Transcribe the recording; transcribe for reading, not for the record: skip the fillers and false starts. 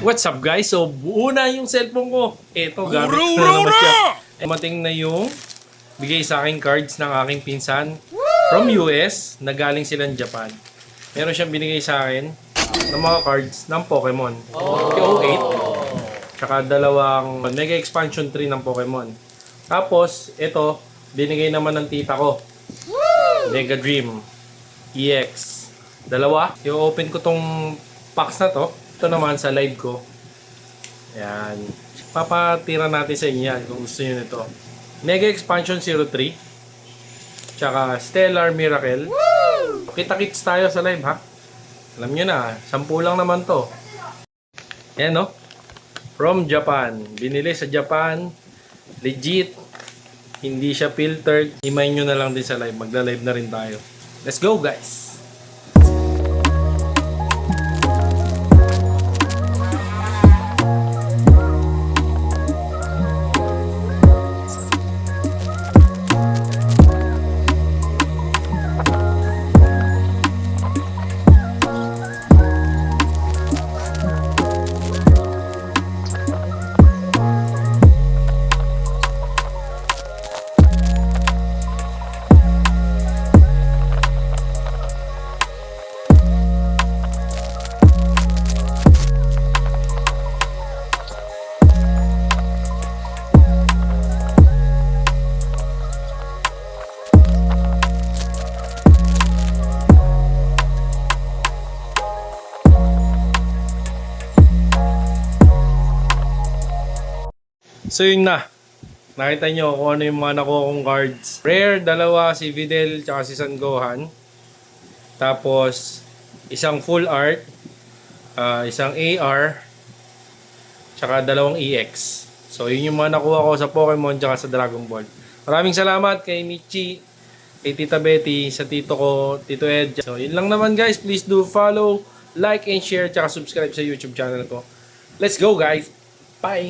What's up guys? So buo na yung cellphone ko. Ito, gamit ko na naman siya. Mating na yung bigay sa akin cards ng aking pinsan from US na galing silang Japan. Meron siyang binigay sa akin ng mga cards ng Pokemon. P08. Tsaka dalawang Mega Expansion 3 ng Pokemon. Tapos, ito, binigay naman ng tita ko. Mega Dream EX. Dalawa. I-open ko tong packs na to. Ito naman sa live ko. Ayan. Papatira natin sa inyo yan kung gusto nyo nito. Mega Expansion 03. Tsaka Stellar Miracle. Kita-kits tayo sa live ha. Alam nyo na, 10 lang naman to. Ayan no. From Japan. Binili sa Japan. Legit. Hindi siya filtered. Himayin nyo na lang din sa live. Magla-live na rin tayo. Let's go guys! So yun na. Nakita nyo kung ano yung mga nakuha kong cards. Rare, dalawa, si Videl, tsaka si San Gohan. Tapos, isang full art, isang AR, tsaka dalawang EX. So yun yung mga nakuha ko sa Pokemon tsaka sa Dragon Ball. Maraming salamat kay Michi, kay Tita Betty, sa tito ko, Tito Ed. So yun lang naman guys. Please do follow, like, and share, tsaka subscribe sa YouTube channel ko. Let's go guys! Bye!